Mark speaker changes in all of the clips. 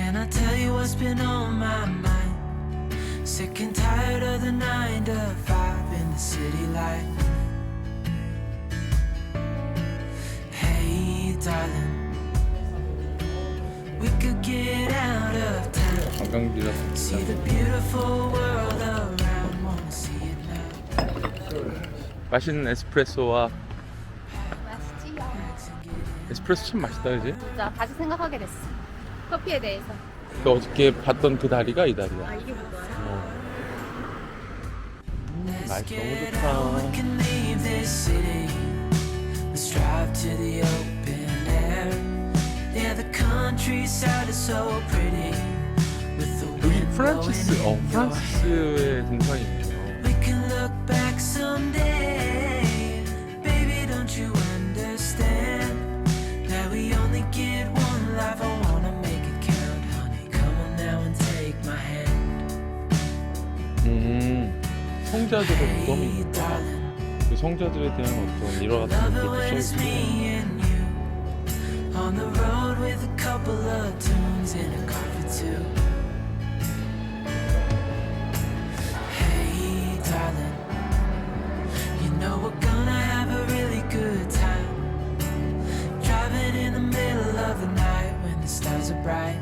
Speaker 1: Can I tell you what's been on my mind? Sick and tired of the 9 to 5 in the city life. Hey darling, we could get out of town.
Speaker 2: 관광지라서
Speaker 1: See the beautiful world around. Wanna see it now.
Speaker 2: 맛있는 에스프레소와
Speaker 3: 맛있지?
Speaker 2: 에스프레소 참 맛있다 그지?
Speaker 3: 진짜 다시 생각하게 됐어. 커피에 대해서.
Speaker 2: 그 어저께 봤던 그 다리가 이 다리야.
Speaker 3: 아 이게 뭐야?
Speaker 2: 날씨 너무
Speaker 1: We
Speaker 2: 좋다.
Speaker 1: can leave this city. Let's drive to the open air. Yeah, the countryside is so pretty. With the
Speaker 2: 여기
Speaker 1: wind
Speaker 2: 프란치스,
Speaker 1: blowing in your hair.
Speaker 2: 프란치스의 등산이 있죠.
Speaker 1: We can look back someday. Baby, don't you understand that we only get one life? I wanna make it count, honey. Come on now and take my hand.
Speaker 2: 성자들의
Speaker 1: Hey,
Speaker 2: 무덤이
Speaker 1: darling.
Speaker 2: 그 성자들에 대한 어떤 일화 같은
Speaker 1: Love it
Speaker 2: 것들도
Speaker 1: when it's
Speaker 2: 써있고
Speaker 1: me and you on the road with a couple of tunes and a coffee too. Hey, darling, you know we're gonna have a really good time. Driving in the middle of the night when the stars are bright.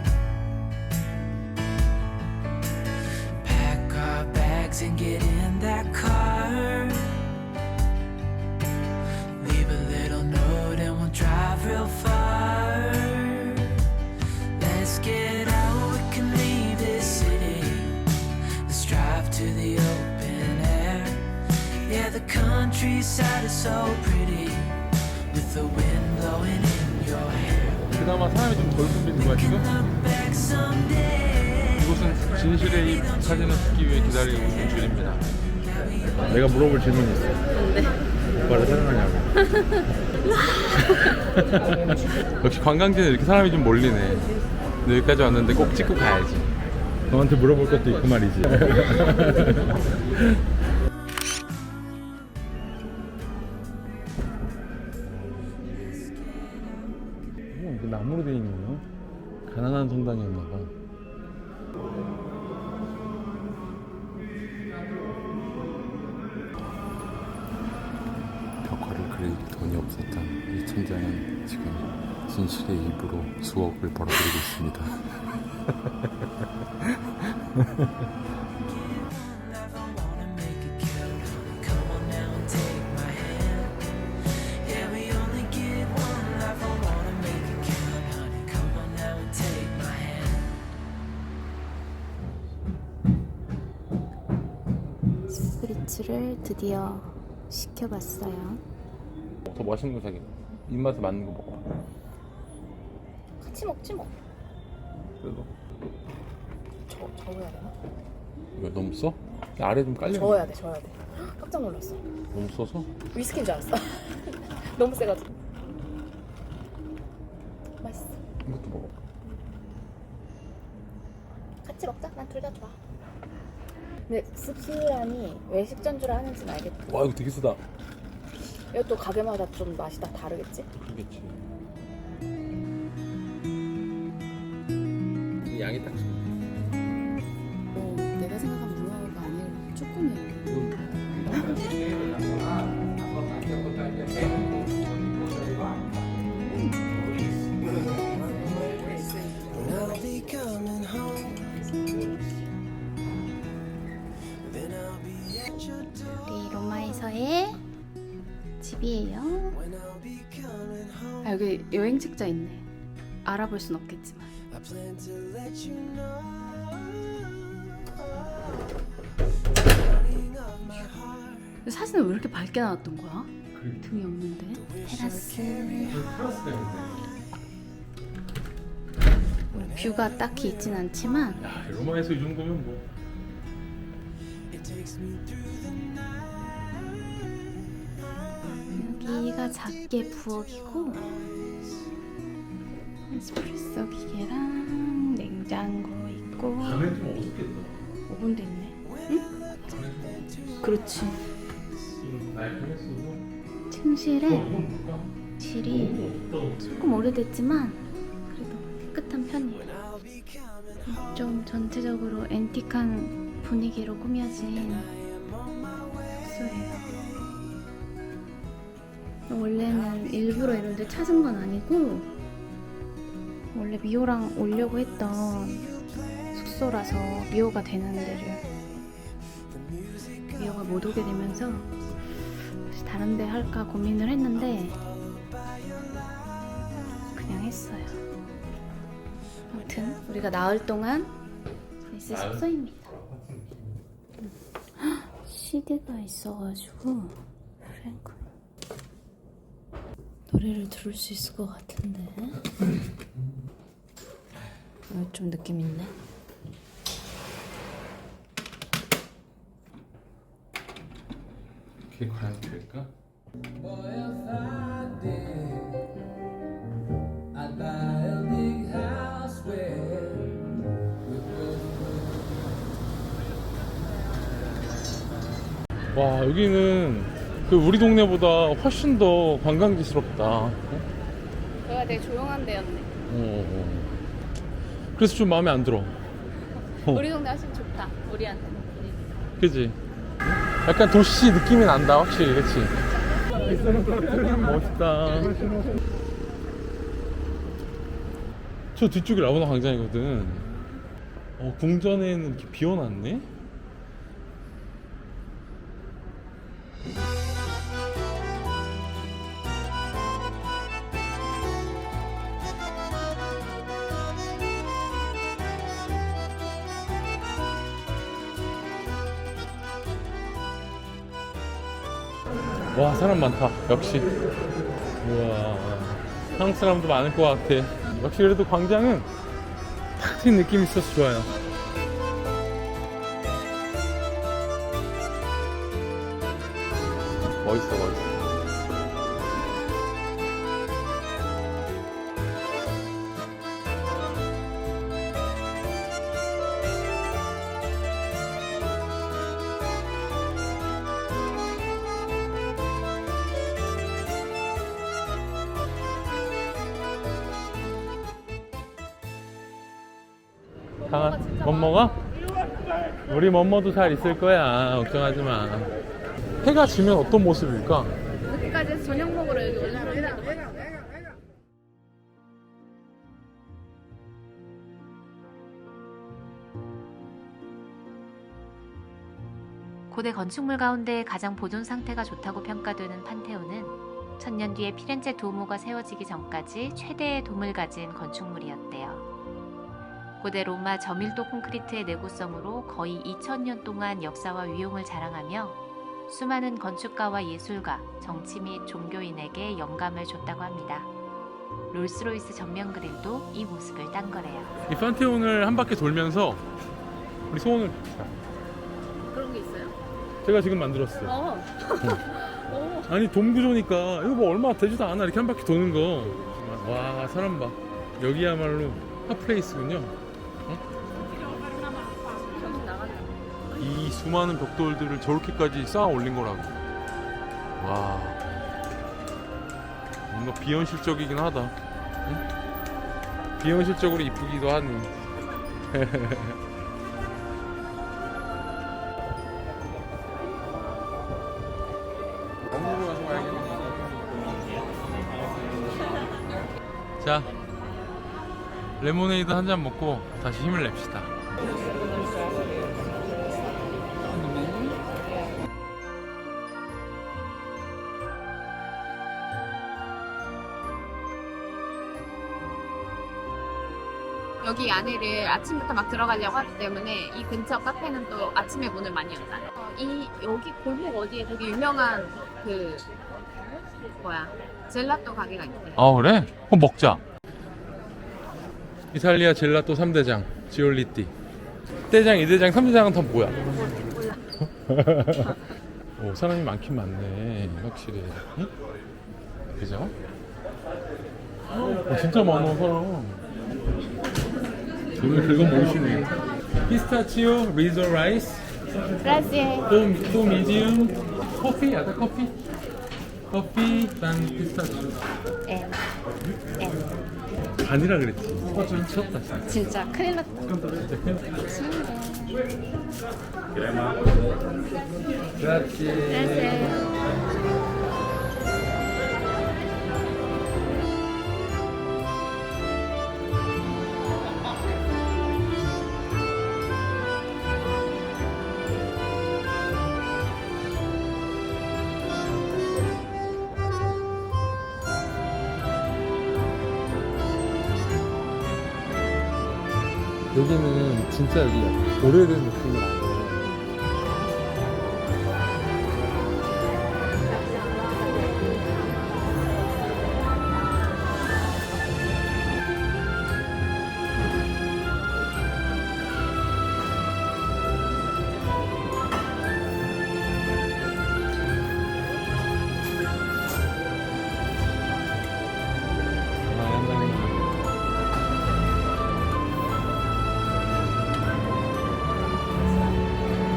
Speaker 1: Pack our bags and get in that car. Leave a little note and we'll drive real far. Let's get out, we can leave this city. Let's drive to the open air. Yeah, the countryside is so pretty. With the wind blowing in your hair.
Speaker 2: 그나마 사람이 좀 덜 붐비는 거야 지금?
Speaker 1: Look back someday.
Speaker 2: 이곳은 진실의 이 사진을 찍기 위해 기다리고 있는 줄입니다. 내가 물어볼 질문이 있어. 오빠를 사랑하냐고. 역시 관광지는 이렇게 사람이 좀 몰리네. 근데 여기까지 왔는데 꼭 찍고 가야지. 너한테 물어볼 것도 있고 말이지. 이거 나무로 돼 있는 거야? 가난한 성당이었나 봐. 벽화를 그릴 돈이 없었던 이 천장은 지금 진실의 일부로 수억을 벌어들이고 있습니다.
Speaker 1: Come on now and take my hand. Yeah, we only get one life. I wanna make it count, honey. Come on now and take my hand.
Speaker 3: 스프리츠를 드디어 시켜봤어요.
Speaker 2: 더 맛있는 거 사긴. 입맛에 맞는 거 먹어.
Speaker 3: 같이 먹지 뭐.
Speaker 2: 그래도
Speaker 3: 저어야 되나?
Speaker 2: 이거 너무 써? 아래 좀 깔려.
Speaker 3: 저어야 돼. 깜짝 놀랐어.
Speaker 2: 너무 써서?
Speaker 3: 위스키인 줄 알았어. 너무 세가지고. 맛있어.
Speaker 2: 이것도 먹어.
Speaker 3: 같이 먹자. 난 둘 다 좋아. 근데 씁쓸하니 왜 식전주를 하는지는 알겠다.
Speaker 2: 와 이거 되게 쓰다.
Speaker 3: 이것도 가게마다 좀 맛이 다 다르겠지?
Speaker 2: 그러겠지. 이 양이 딱 좋네.
Speaker 3: 내가 생각한 문어가 아니라 쭈꾸미.
Speaker 1: I'll be coming home. Then I'll be at your door.
Speaker 3: 우리 로마에서의 집이에요.
Speaker 1: When I'll be coming home.
Speaker 3: 아, 여기 여행 책자 있네. 알아볼 순 없겠지만.
Speaker 1: I plan to let you know. Running of my heart.
Speaker 3: 사진은 왜 이렇게 밝게 나왔던 거야? 등이 없는데. 테라스. 뷰가 딱히 있진 않지만
Speaker 2: 야 로마에서 이 정도면 뭐.
Speaker 1: It takes me through the night.
Speaker 3: 여기가 작게 부엌이고 에스프레소 기계랑 냉장고 있고
Speaker 2: 밤에 좀 어둡겠다.
Speaker 3: 오븐도 있네. 응? 그렇지.
Speaker 2: 날 보냈어도.
Speaker 3: 침실에
Speaker 2: 이건 뭘까?
Speaker 3: 질이
Speaker 2: 너무 없다.
Speaker 3: 조금 오래됐지만 그래도 깨끗한 편이에요.
Speaker 1: I'll be coming
Speaker 3: 좀 전체적으로 앤틱한 분위기로 꾸며진 숙소예요. 원래는 일부러 이런 데 찾은 건 아니고 원래 미호랑 오려고 했던 숙소라서 미호가 되는 데를 미호가 못 오게 되면서 혹시 다른 데 할까 고민을 했는데 그냥 했어요. 아무튼 우리가 나흘 동안 있을 숙소입니다. CD가 있어가지고 프랭크 노래를 들을 수 있을 것 같은데 좀 느낌 있네.
Speaker 2: 그게 과연 될까? 와, 여기는 그 우리 동네보다 훨씬 더 관광지스럽다.
Speaker 3: 여기가 되게 조용한 데였네.
Speaker 2: 그래서 좀 마음에 안 들어.
Speaker 3: 우리 동네 훨씬 좋다. 우리한테.
Speaker 2: 그지? 약간 도시 느낌이 난다, 확실히. 그치? 멋있다. 저 뒤쪽이 라구나 광장이거든. 궁전에는 이렇게 비워놨네? 와, 사람 많다. 역시. 우와, 한국 사람도 많을 것 같아. 역시 그래도 광장은 탁 트인 느낌이 있어서 좋아요. 멋있어, 멋있어. 멋먹어? 우리 멋먹도 잘 있을 거야. 걱정하지 마. 해가 지면 어떤 모습일까?
Speaker 3: 늦게까지 해서 저녁 먹으러 여기 올라가요.
Speaker 4: 고대 건축물 가운데 가장 보존 상태가 좋다고 평가되는 판테온은 천년 뒤에 피렌체 두오모가 세워지기 전까지 최대의 돔을 가진 건축물이었대요. 고대 로마 저밀도 콘크리트의 내구성으로 거의 2000년 동안 역사와 위용을 자랑하며 수많은 건축가와 예술가, 정치 및 종교인에게 영감을 줬다고 합니다. 롤스로이스 전면 그릴도 이 모습을 딴 거래요.
Speaker 2: 이 판테온을 한 바퀴 돌면서 우리 소원을 빕시다.
Speaker 3: 그런 게 있어요?
Speaker 2: 제가 지금 만들었어요. 아니, 돔 구조니까 이거 뭐 얼마 되지도 않아. 이렇게 한 바퀴 도는 거. 와, 사람 봐. 여기야말로 핫플레이스군요. 이 수많은 벽돌들을 저렇게까지 쌓아 올린 거라고. 와, 뭔가 비현실적이긴 하다. 응? 비현실적으로 이쁘기도 하네. 자, 레모네이드 한 잔 먹고 다시 힘을 냅시다.
Speaker 3: 여기 안에를 아침부터 막 들어가려고 하기 때문에 이 근처 카페는 또 아침에 문을 많이 연다. 이 여기 골목 어디에 되게 유명한 그 젤라또 가게가 있대.
Speaker 2: 아, 그래? 그럼 먹자. 이탈리아 젤라또 3대장 지올리띠. 대장, 2대장, 3대장은 다 뭐야? 오, 사람이 많긴 많네, 확실히. 응? 그죠? 진짜 많아, 사람. 오늘 긁어 모르시네. 피스타치오, 리조 라이스,
Speaker 3: 그라시에.
Speaker 2: 또 미디움, 커피, 아까 커피? 커피, 단 피스타치오.
Speaker 3: 앤.
Speaker 2: 반이라 그랬지. 미쳤다 진짜.
Speaker 3: 진짜 큰일 났다.
Speaker 2: 진짜 큰일 났다. 여기는 진짜 여기 오래된 느낌이 나요.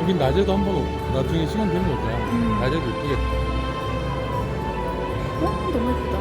Speaker 2: 여긴 낮에도 한번 나중에 시간 되면 올 거야. 낮에도 예쁘겠다.
Speaker 3: 너무 예쁘다.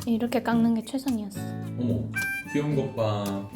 Speaker 3: 이렇게 깎는 게 최선이었어.
Speaker 2: 어머, 귀여운 것 봐.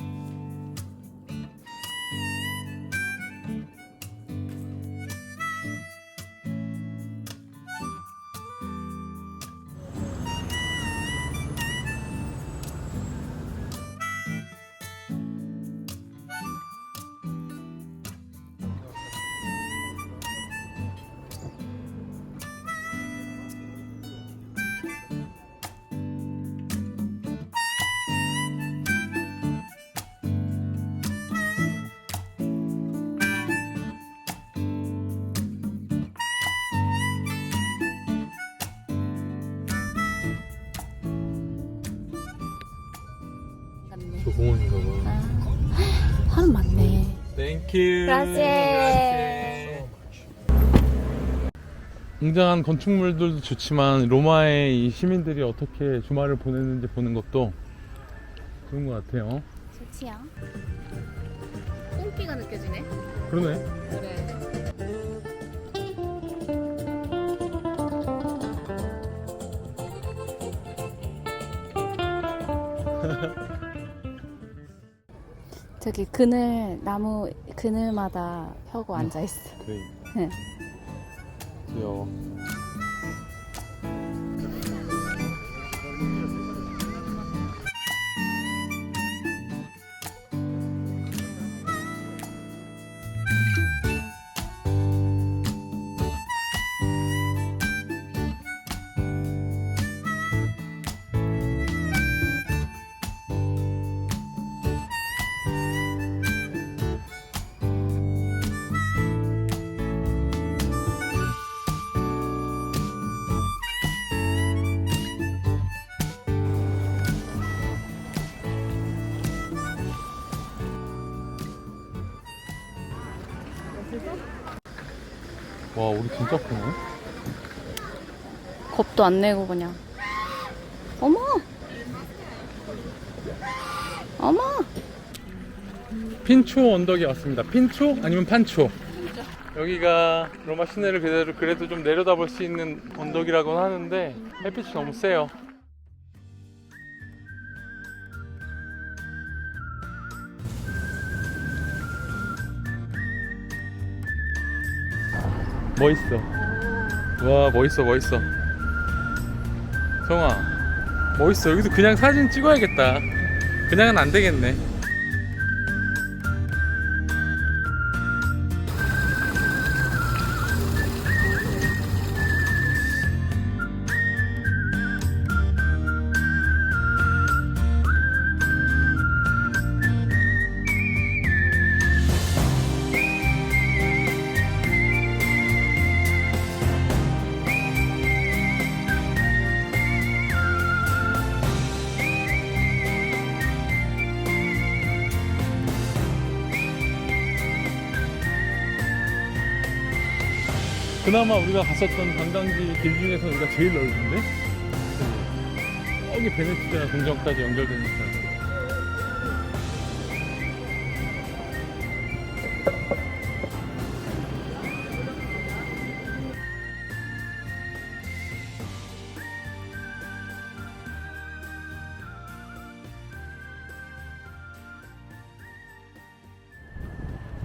Speaker 2: 저 공원인가 봐.
Speaker 3: 사람 많네.
Speaker 2: 땡큐.
Speaker 3: 그라시에.
Speaker 2: 웅장한 건축물들도 좋지만 로마의 이 시민들이 어떻게 주말을 보냈는지 보는 것도 좋은 것 같아요.
Speaker 3: 좋지요. 뽕기가 느껴지네.
Speaker 2: 그러네.
Speaker 3: 그래. 저기 나무 그늘마다 펴고 앉아 있어.
Speaker 2: 그래.
Speaker 3: 응.
Speaker 2: 귀여워. 와, 우리 진짜 크네.
Speaker 3: 겁도 안 내고 그냥. 어머! 어머!
Speaker 2: 핀초 언덕에 왔습니다. 핀초? 아니면 판초? 여기가 로마 시내를 그래도 좀 내려다볼 수 있는 언덕이라고는 하는데 햇빛이 너무 세요. 멋있어. 와, 멋있어. 성아, 멋있어. 여기서 그냥 사진 찍어야겠다. 그냥은 안 되겠네. 그나마 우리가 갔었던 관광지 길 중에서 여기가 제일 넓은데? 여기 베네치아 궁전까지 연결되니까.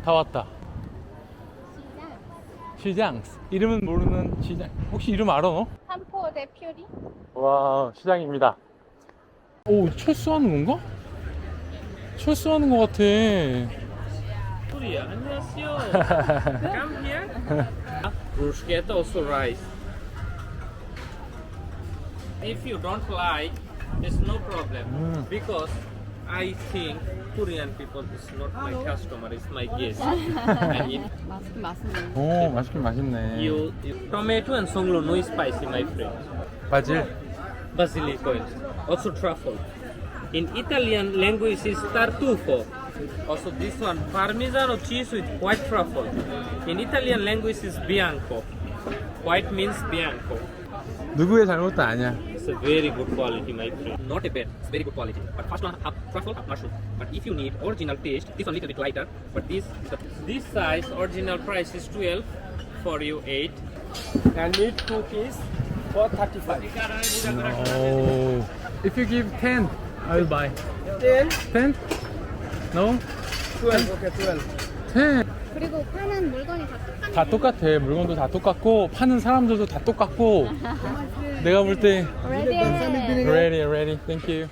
Speaker 2: 다 왔다. 시장. 이름은 모르는 시장. 혹시 이름 알아 너?
Speaker 3: 삼포대 퓨리?
Speaker 2: 와, 시장입니다. 오, 철수하는 건가? 철수하는 것 같아.
Speaker 5: Korea, 안녕하세요. Come here. Bruschetta also rice. If you don't like, it's no problem because I think Korean people is not my customer, it's my guest. And if
Speaker 3: 맛있긴 맛있네.
Speaker 2: 오, 맛있긴 맛있네.
Speaker 5: you tomato and songlo no spicy, my friend.
Speaker 2: 바질.
Speaker 5: Basilico, also truffle. In Italian language is tartufo. Also this one Parmigiano cheese with white truffle. In Italian language is bianco. White means bianco.
Speaker 2: 누구의 잘못도 아니야.
Speaker 5: It's a very good quality, my friend. Not a bad, it's very good quality. But first one have truffle, have mushroom. But if you need original taste, this one little bit lighter. But this size original price is 12, for you 8. And meat cookies for 35.
Speaker 2: 오. If you give 10, I'll buy.
Speaker 5: 10,
Speaker 2: 10? No?
Speaker 5: 12, okay, 12.
Speaker 2: 10.
Speaker 3: 그리고 파는 물건이 다 똑같네.
Speaker 2: 다 똑같아. 물건도 다 똑같고 파는 사람들도 다 똑같고. 내가 볼 때 ready. Thank you.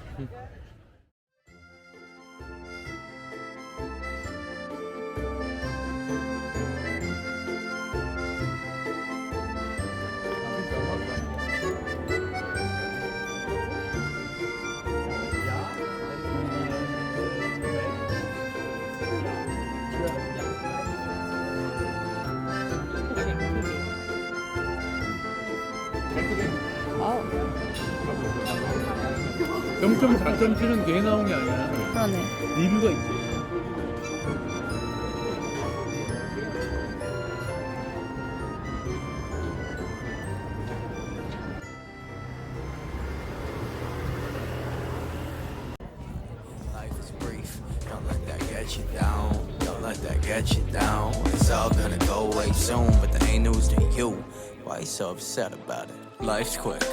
Speaker 3: 어,
Speaker 2: 0.4.7은 걔 나온 게 아니야.
Speaker 3: 그러네.
Speaker 2: 리뷰가 있지.
Speaker 1: Life is brief, don't let that get you down. Don't let that get you down. It's all gonna go away soon, but there ain't news to you. Why you so upset about it? Life's quick.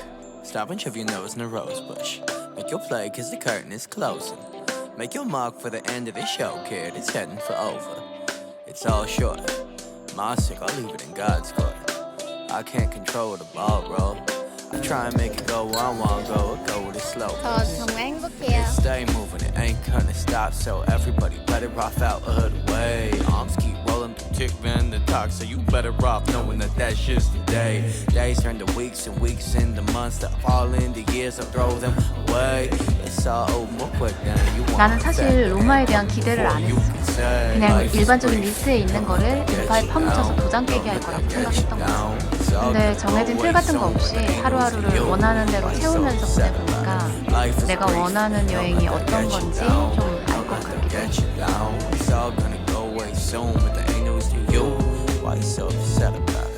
Speaker 1: Stop and shove your nose in a rose bush. Make your play cause the curtain is closing. Make your mark for the end of the show, kid. It's heading for over. It's all short. My sick, I'll leave it in God's court. I can't control the ball roll. I try and make it go where I want go, go with it slow.
Speaker 3: 저 정말 행복해요.
Speaker 1: Stay moving, it ain't gonna stop. So everybody better off out of the way. Arms keep rolling through tick, then the talk. So you better off knowing that that's just the day. Days turn to weeks and weeks into months that fall into years. I'll throw them away. It's all over more quick than you want.
Speaker 4: 나는 사실 로마에 대한 기대를 안 했어. 그냥 일반적인 리스트에 있는 거를 인파에 파묻혀서 도장 깨기 할 거라고 생각했던 거지. 근데 정해진 틀 같은 거 없이 하루하루를 원하는 대로 채우면서 보내보니까 내가 원하는 여행이 어떤 건지 좀 알 것 같기도 해.
Speaker 1: It's all gonna go away soon, but there ain't news to you. Why you so upset about it?